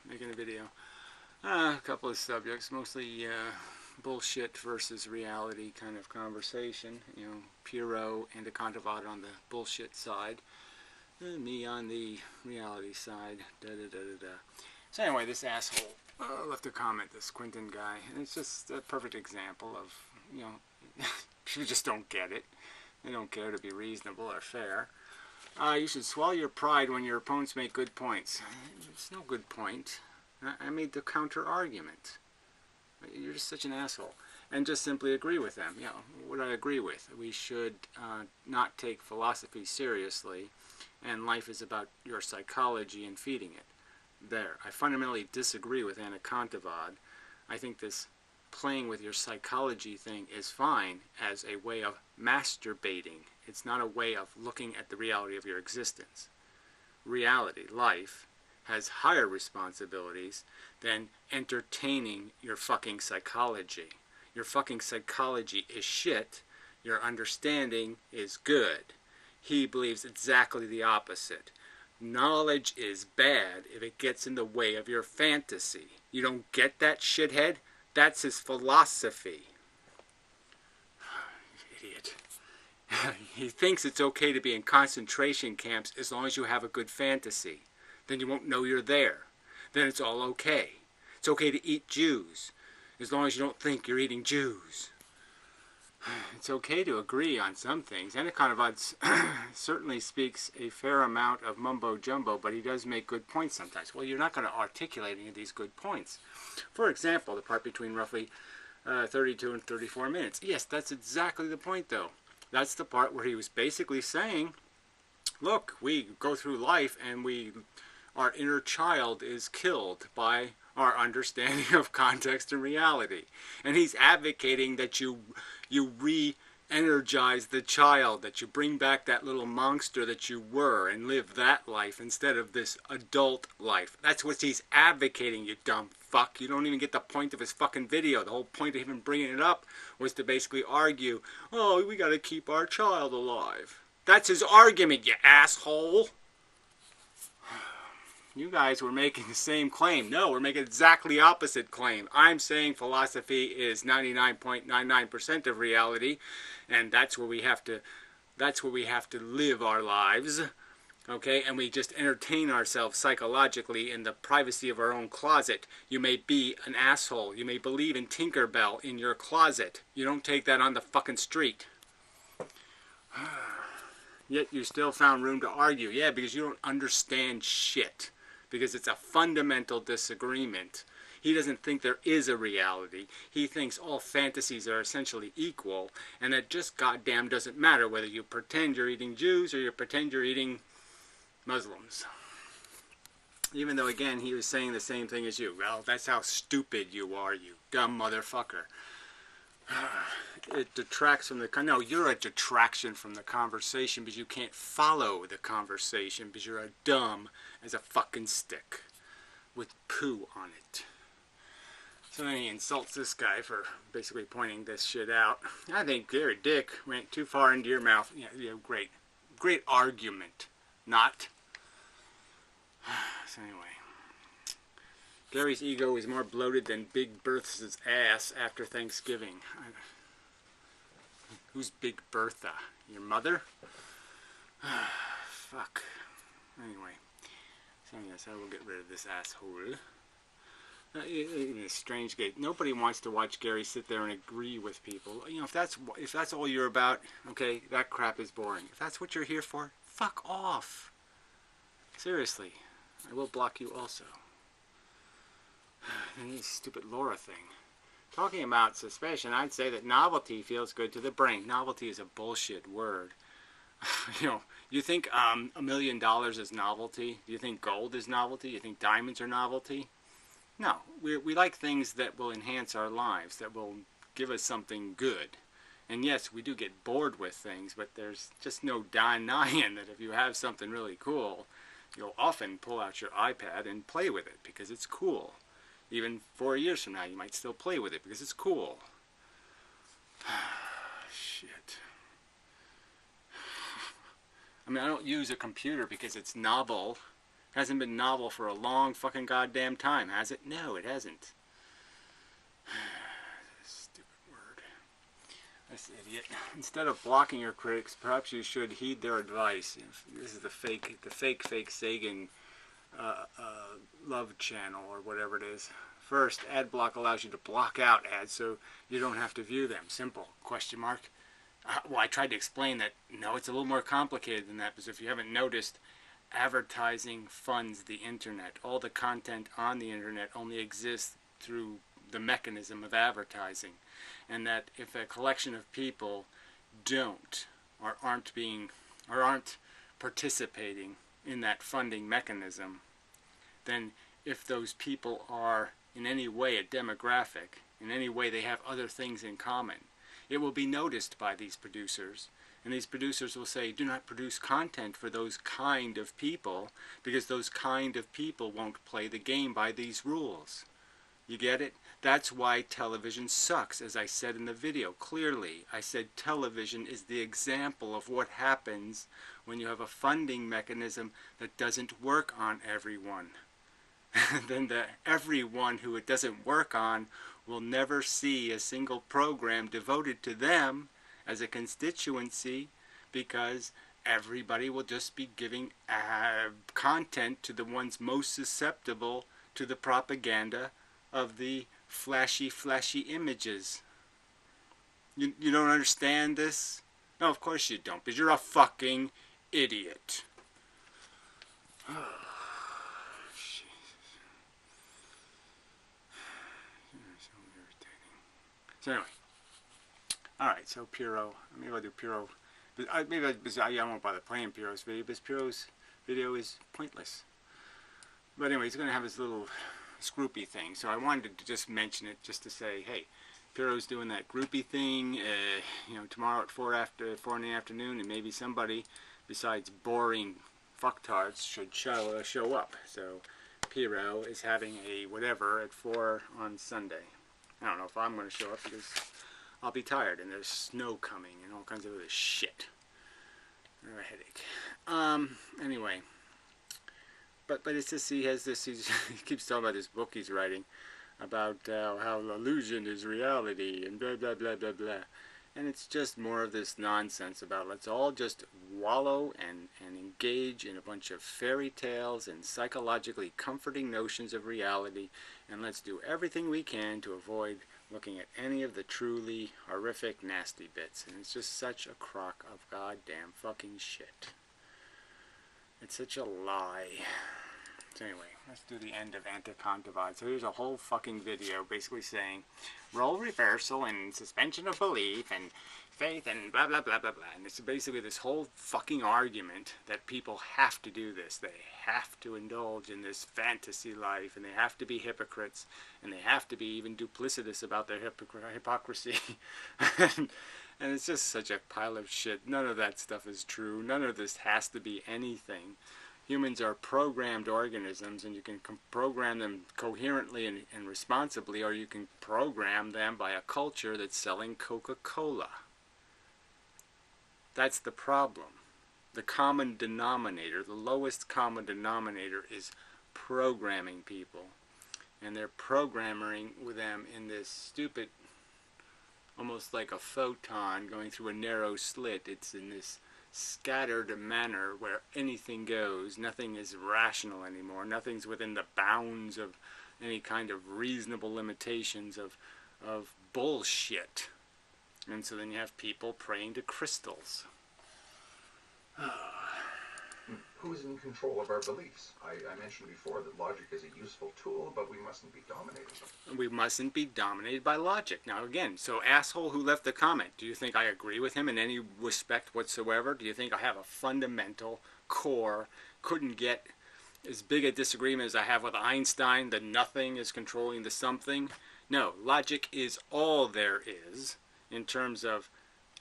Making a video. A couple of subjects, mostly bullshit versus reality kind of conversation. You know, Piro and Akantavad on the bullshit side, and me on the reality side. So anyway, this asshole left a comment, this Quentin guy, and it's just a perfect example of, you know, people just don't get it. They don't care to be reasonable or fair. You should swallow your pride when your opponents make good points. It's no good point. I made the counter argument. You're just such an asshole. And just simply agree with them. You know, what I agree with. We should not take philosophy seriously, and life is about your psychology and feeding it. There. I fundamentally disagree with Akantavad. I think this playing with your psychology thing is fine as a way of masturbating. It's not a way of looking at the reality of your existence. Reality, life, has higher responsibilities than entertaining your fucking psychology. Your fucking psychology is shit. Your understanding is good. He believes exactly the opposite. Knowledge is bad if it gets in the way of your fantasy. You don't get that, shithead? That's his philosophy. Idiot. He thinks it's okay to be in concentration camps as long as you have a good fantasy. Then you won't know you're there. Then it's all okay. It's okay to eat Jews, as long as you don't think you're eating Jews. It's okay to agree on some things. Akantavad certainly speaks a fair amount of mumbo-jumbo, but he does make good points sometimes. Well, you're not going to articulate any of these good points. For example, the part between roughly 32 and 34 minutes. Yes, that's exactly the point, though. That's the part where he was basically saying, look, we go through life and our inner child is killed by our understanding of context and reality. And he's advocating that you re-energize the child, that you bring back that little monster that you were and live that life instead of this adult life. That's what he's advocating, you dumb fuck. You don't even get the point of his fucking video. The whole point of even bringing it up was to basically argue, oh, we gotta keep our child alive. That's his argument, you asshole. You guys were making the same claim. No, we're making exactly the opposite claim. I'm saying philosophy is 99.99% of reality, and that's where we have to live our lives. Okay, and we just entertain ourselves psychologically in the privacy of our own closet. You may be an asshole. You may believe in Tinkerbell in your closet. You don't take that on the fucking street. Yet you still found room to argue. Yeah, because you don't understand shit. Because it's a fundamental disagreement. He doesn't think there is a reality. He thinks all fantasies are essentially equal, and it just goddamn doesn't matter whether you pretend you're eating Jews or you pretend you're eating Muslims. Even though, again, he was saying the same thing as you. Well, that's how stupid you are, you dumb motherfucker. It detracts from the... No, you're a detraction from the conversation because you can't follow the conversation because you're as dumb as a fucking stick with poo on it. So then he insults this guy for basically pointing this shit out. I think Gary Dick went too far into your mouth. Yeah, great. Great argument. Not. So anyway. Gary's ego is more bloated than Big Bertha's ass after Thanksgiving. Who's Big Bertha? Your mother? Fuck. Anyway. So yes, I will get rid of this asshole. It's strange gate. Nobody wants to watch Gary sit there and agree with people. You know, if that's all you're about, okay, that crap is boring. If that's what you're here for, fuck off. Seriously. I will block you also. And this stupid Laura thing. Talking about suspicion, I'd say that novelty feels good to the brain. Novelty is a bullshit word. You know, you think $1 million is novelty? Do you think gold is novelty? Do you think diamonds are novelty? No. We like things that will enhance our lives, that will give us something good. And yes, we do get bored with things, but there's just no denying that if you have something really cool, you'll often pull out your iPad and play with it because it's cool. Even 4 years from now, you might still play with it because it's cool. Shit. I mean, I don't use a computer because it's novel. Hasn't been novel for a long fucking goddamn time, has it? No, it hasn't. Stupid word. This idiot. Instead of blocking your critics, perhaps you should heed their advice. This is the fake Sagan love channel or whatever it is. First, ad block allows you to block out ads so you don't have to view them. Simple. Question mark. Well, I tried to explain that. No, it's a little more complicated than that, because if you haven't noticed, advertising funds the internet. All the content on the internet only exists through the mechanism of advertising. And that if a collection of people don't or aren't participating in that funding mechanism, then if those people are in any way a demographic, in any way they have other things in common, it will be noticed by these producers. And these producers will say, do not produce content for those kind of people, because those kind of people won't play the game by these rules. You get it? That's why television sucks, as I said in the video. Clearly, I said television is the example of what happens when you have a funding mechanism that doesn't work on everyone. Then everyone who it doesn't work on will never see a single program devoted to them as a constituency, because everybody will just be giving content to the ones most susceptible to the propaganda of the flashy images. You don't understand this? No, of course you don't, because you're a fucking idiot. Oh, Jesus. So irritating. So anyway. Alright, so Piro. Maybe I'll do Piro. Maybe I won't bother playing Piro's video, because Piro's video is pointless. But anyway, he's going to have his little groupie thing. So I wanted to just mention it, just to say, hey, Piro's doing that groupie thing, tomorrow at 4 in the afternoon, and maybe somebody besides boring fucktards should show up. So Piro is having a whatever at 4 on Sunday. I don't know if I'm going to show up, because I'll be tired and there's snow coming and all kinds of other shit. I have a headache. Anyway. But it's just, he keeps talking about this book he's writing about how illusion is reality and blah blah blah blah blah. And it's just more of this nonsense about let's all just wallow and engage in a bunch of fairy tales and psychologically comforting notions of reality, and let's do everything we can to avoid looking at any of the truly horrific, nasty bits. And it's just such a crock of goddamn fucking shit. It's such a lie. So anyway, let's do the end of Anticon Divide. So here's a whole fucking video basically saying role reversal and suspension of belief and faith and blah blah blah blah blah. And it's basically this whole fucking argument that people have to do this. They have to indulge in this fantasy life, and they have to be hypocrites, and they have to be even duplicitous about their hypocrisy. And it's just such a pile of shit. None of that stuff is true. None of this has to be anything. Humans are programmed organisms, and you can program them coherently and responsibly, or you can program them by a culture that's selling Coca-Cola. That's the problem. The common denominator, the lowest common denominator, is programming people. And they're programming with them in this stupid, almost like a photon going through a narrow slit. It's in this scattered manner where anything goes. Nothing is rational anymore. Nothing's within the bounds of any kind of reasonable limitations of bullshit. And so then you have people praying to crystals. Who is in control of our beliefs? I mentioned before that logic is a useful tool, but we mustn't be dominated by it. We mustn't be dominated by logic. Now again, so asshole who left the comment, do you think I agree with him in any respect whatsoever? Do you think I have a fundamental core, couldn't get as big a disagreement as I have with Einstein, the nothing is controlling the something? No, logic is all there is in terms of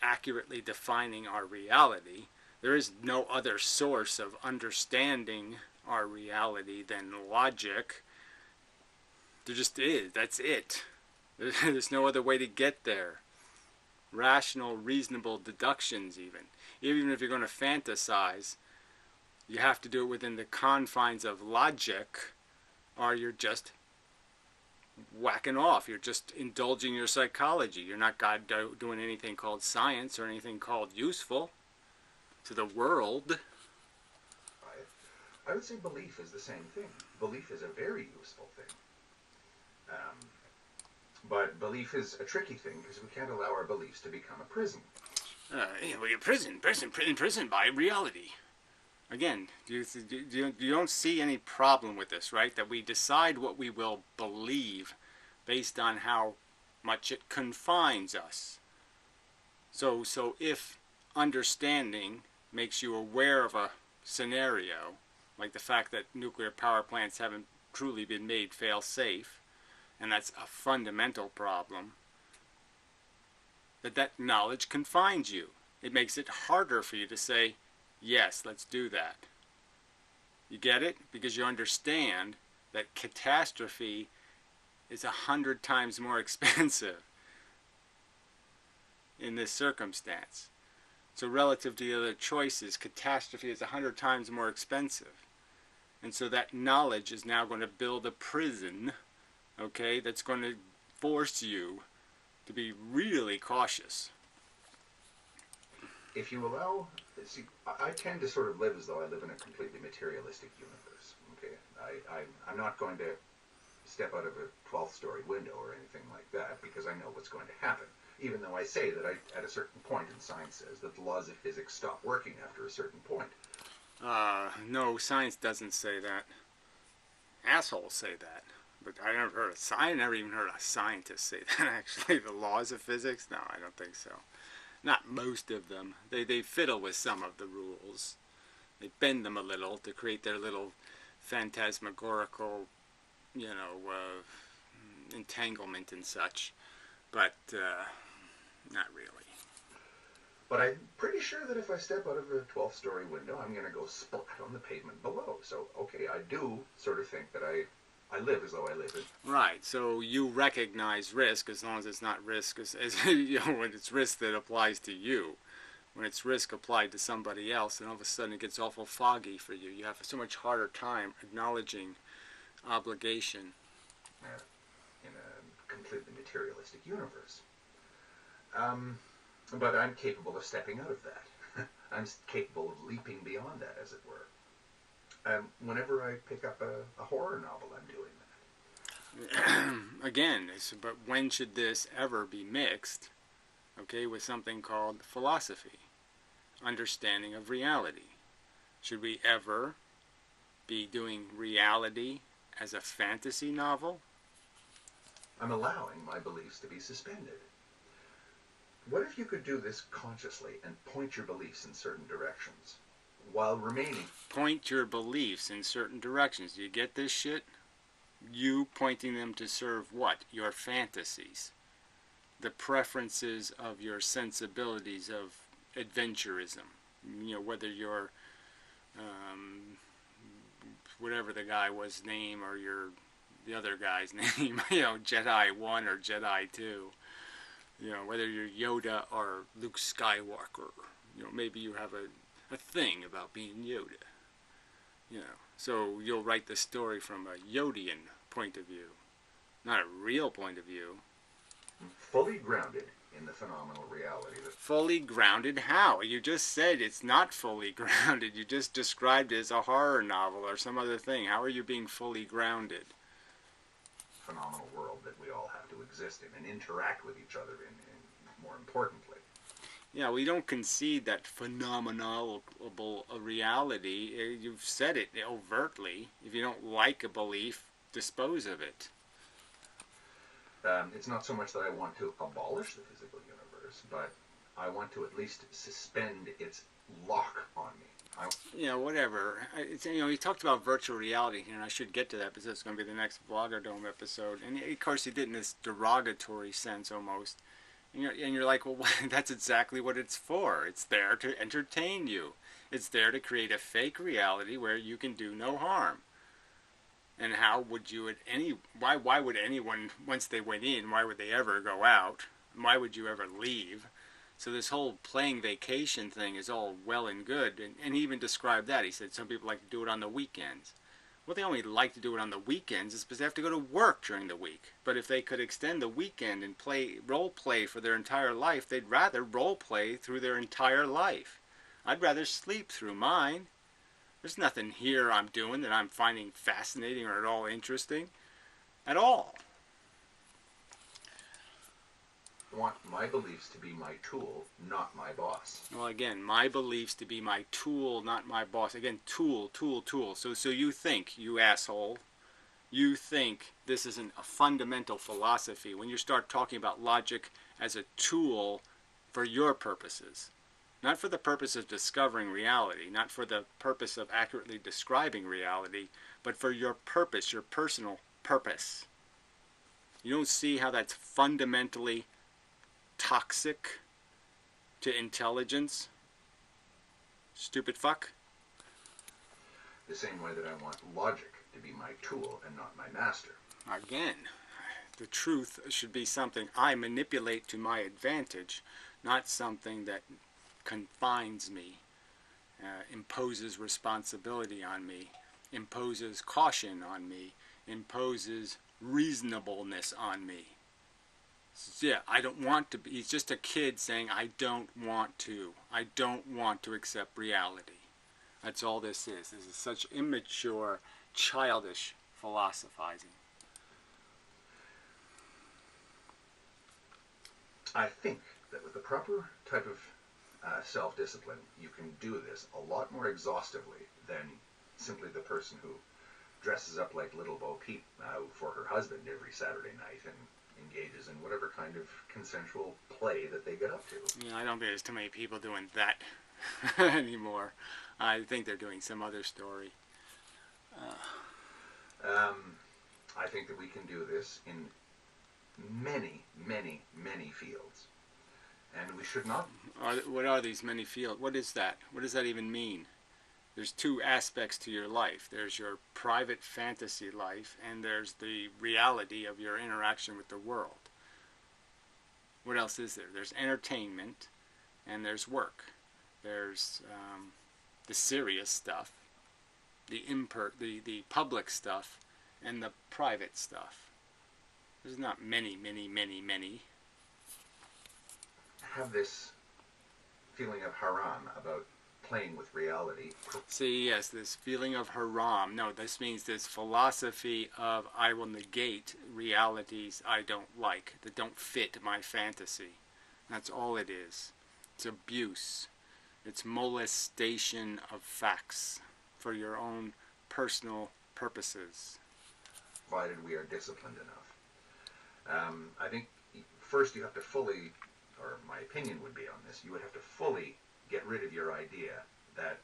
accurately defining our reality. There is no other source of understanding our reality than logic. There just is. That's it. There's no other way to get there. Rational, reasonable deductions even. Even if you're going to fantasize, You have to do it within the confines of logic, or you're just whacking off. You're just indulging your psychology. You're not doing anything called science or anything called useful to the world. I would say belief is the same thing. Belief is a very useful thing. But belief is a tricky thing because we can't allow our beliefs to become a prison. We're imprisoned by reality. Again, you don't see any problem with this, right? That we decide what we will believe based on how much it confines us. So if understanding makes you aware of a scenario, like the fact that nuclear power plants haven't truly been made fail-safe, and that's a fundamental problem, that knowledge confines you. It makes it harder for you to say, yes, let's do that. You get it? Because you understand that catastrophe is 100 times more expensive in this circumstance. So relative to the other choices, catastrophe is 100 times more expensive. And so that knowledge is now going to build a prison, okay, that's going to force you to be really cautious. If you allow, see, I tend to sort of live as though I live in a completely materialistic universe. Okay, I'm not going to step out of a 12th story window or anything like that because I know what's going to happen. Even though I say that at a certain point, and science says that the laws of physics stop working after a certain point. No, science doesn't say that. Assholes say that. But I never even heard a scientist say that, actually. The laws of physics? No, I don't think so. Not most of them. They fiddle with some of the rules. They bend them a little to create their little phantasmagorical, entanglement and such. But, not really. But I'm pretty sure that if I step out of a 12th story window, I'm going to go splat on the pavement below. So, okay, I do sort of think that I live as though I live in. Right, so you recognize risk as long as it's not risk, when it's risk that applies to you. When it's risk applied to somebody else, and all of a sudden it gets awful foggy for you. You have so much harder time acknowledging obligation. In a completely materialistic universe. But I'm capable of stepping out of that. I'm capable of leaping beyond that, as it were. Whenever I pick up a horror novel, I'm doing that. Again, but when should this ever be mixed, okay, with something called philosophy, understanding of reality? Should we ever be doing reality as a fantasy novel? I'm allowing my beliefs to be suspended. What if you could do this consciously and point your beliefs in certain directions while remaining... Point your beliefs in certain directions. Do you get this shit? You pointing them to serve what? Your fantasies. The preferences of your sensibilities of adventurism. Whether you're whatever the guy was name or the other guy's name, Jedi 1 or Jedi 2. Whether you're Yoda or Luke Skywalker, maybe you have a thing about being Yoda. So you'll write the story from a Yodian point of view, not a real point of view. Fully grounded in the phenomenal reality. Fully grounded how? You just said it's not fully grounded. You just described it as a horror novel or some other thing. How are you being fully grounded? Phenomenal world that we all have to exist in and interact with each other in more importantly. Yeah, we don't concede that phenomenal reality. You've said it overtly. If you don't like a belief, dispose of it. It's not so much that I want to abolish the physical universe, but I want to at least suspend its lock on me. Whatever. He talked about virtual reality here, and I should get to that because it's going to be the next Vlogger Dome episode. And of course, he did in this derogatory sense almost. And you're like, well, that's exactly what it's for. It's there to entertain you. It's there to create a fake reality where you can do no harm. And how would you why would anyone, once they went in, why would they ever go out? Why would you ever leave? So this whole playing vacation thing is all well and good, and he even described that. He said some people like to do it on the weekends. Well, they only like to do it on the weekends is because they have to go to work during the week. But if they could extend the weekend and play role play for their entire life, they'd rather role play through their entire life. I'd rather sleep through mine. There's nothing here I'm doing that I'm finding fascinating or at all interesting. At all. I want my beliefs to be my tool, not my boss. Well, again, my beliefs to be my tool, not my boss. Again, tool, tool, tool. So you think, you asshole, you think this isn't a fundamental philosophy when you start talking about logic as a tool for your purposes. Not for the purpose of discovering reality, not for the purpose of accurately describing reality, but for your purpose, your personal purpose. You don't see how that's fundamentally toxic to intelligence? Stupid fuck. The same way that I want logic to be my tool and not my master. Again, the truth should be something I manipulate to my advantage, not something that confines me, imposes responsibility on me, imposes caution on me, imposes reasonableness on me. Yeah, I don't want to be. He's just a kid saying, I don't want to. I don't want to accept reality. That's all this is. This is such immature, childish philosophizing. I think that with the proper type of self-discipline, you can do this a lot more exhaustively than simply the person who dresses up like Little Bo Peep for her husband every Saturday night and engages in whatever kind of consensual play that they get up to. Yeah, I don't think there's too many people doing that anymore. I think they're doing some other story. I think that we can do this in many, many, many fields. And we should not... What are these many fields? What is that? What does that even mean? There's two aspects to your life. There's your private fantasy life, and there's the reality of your interaction with the world. What else is there? There's entertainment, and there's work. There's the serious stuff, the public stuff, and the private stuff. There's not many, many, many, many. Have this feeling of haram about playing with reality. See, yes, this feeling of haram. No, this means this philosophy of I will negate realities I don't like, that don't fit my fantasy. That's all it is. It's abuse. It's molestation of facts for your own personal purposes. Provided we are disciplined enough. I think first you have to fully, or my opinion would be on this, you would have to fully get rid of your idea that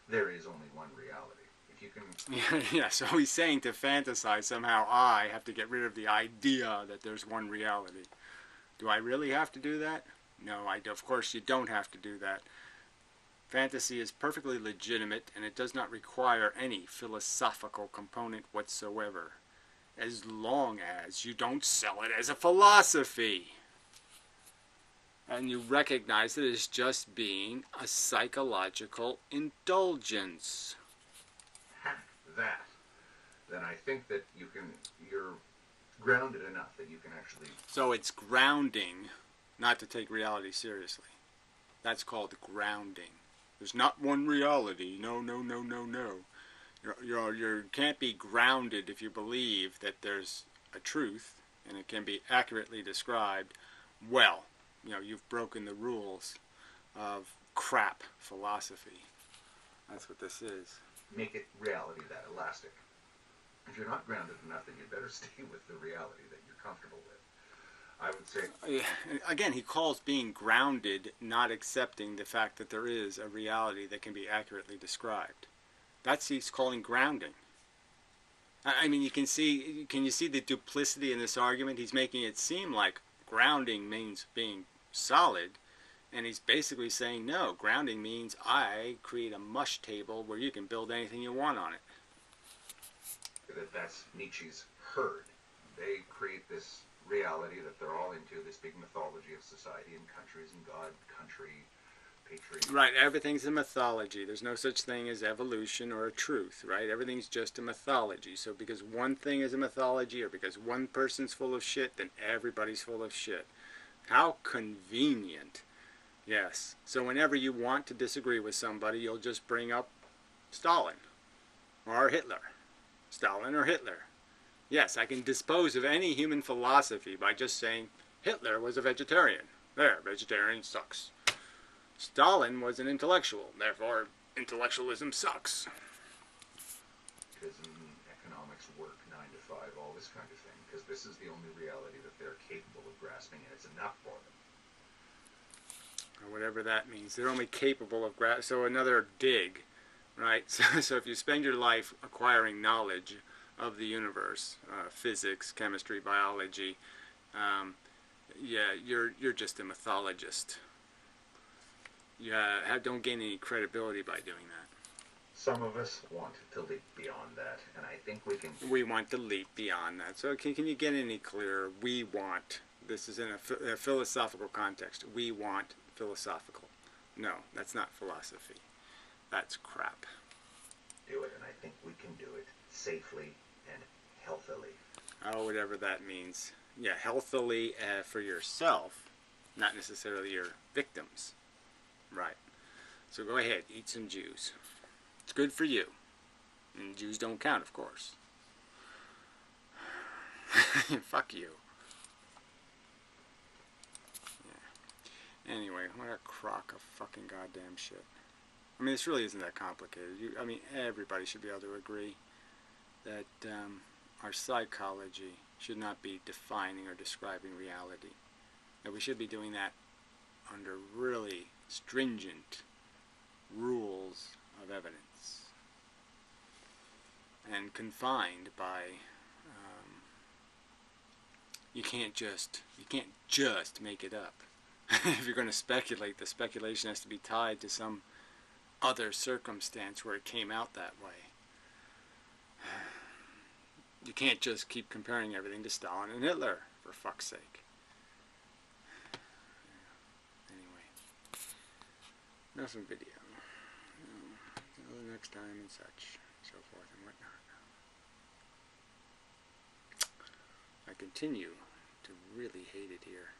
there is only one reality. If you can... Yeah, so he's saying to fantasize, somehow I have to get rid of the idea that there's one reality. Do I really have to do that? No, of course you don't have to do that. Fantasy is perfectly legitimate, and it does not require any philosophical component whatsoever, as long as you don't sell it as a philosophy. And you recognize it as just being a psychological indulgence. Hack that. Then I think that you're grounded enough that you can actually... So it's grounding not to take reality seriously. That's called grounding. There's not one reality. No, no, no, no, no. You can't be grounded if you believe that there's a truth and it can be accurately described. Well, you've broken the rules of crap philosophy. That's what this is. Make it reality that elastic. If you're not grounded enough, then you'd better stay with the reality that you're comfortable with. I would say... Again, he calls being grounded not accepting the fact that there is a reality that can be accurately described. That's he's calling grounding. I mean, can you see the duplicity in this argument? He's making it seem like grounding means being solid, and he's basically saying, no, grounding means I create a mush table where you can build anything you want on it. That's Nietzsche's herd. they create this reality that they're all into, this big mythology of society and countries and God, country, patriot. Right, everything's a mythology. There's no such thing as evolution or a truth, right? Everything's just a mythology. So because one thing is a mythology or because one person's full of shit, then everybody's full of shit. How convenient. Yes. So whenever you want to disagree with somebody, you'll just bring up Stalin or Hitler. Stalin or Hitler. Yes, I can dispose of any human philosophy by just saying Hitler was a vegetarian. There, vegetarian sucks. Stalin was an intellectual, therefore intellectualism sucks. Because economics work 9 to 5, all this kind of thing, because this is the only reality that they're capable of grasping, and it's enough for them. Or whatever that means. They're only capable of so another dig, right? So if you spend your life acquiring knowledge of the universe, physics, chemistry, biology, yeah, you're just a mythologist. Don't gain any credibility by doing that. Some of us want to leap beyond that, and I think we can. We want to leap beyond that. So can you get any clearer? We want. This is in a philosophical context. We want philosophical. No, that's not philosophy. That's crap. Do it, and I think we can do it safely and healthily. Oh, whatever that means. Yeah, healthily for yourself, not necessarily your victims. Right. So go ahead, eat some Jews. It's good for you. And Jews don't count, of course. Fuck you. Yeah. Anyway, what a crock of fucking goddamn shit. I mean, this really isn't that complicated. I mean, everybody should be able to agree that our psychology should not be defining or describing reality. That we should be doing that under really stringent rules of evidence and confined by you can't just make it up. If you're going to speculate, the speculation has to be tied to some other circumstance where it came out that way. You can't just keep comparing everything to Stalin and Hitler, for fuck's sake. Anyway, enough of video. Until the next time and such, so forth and whatnot. I continue to really hate it here.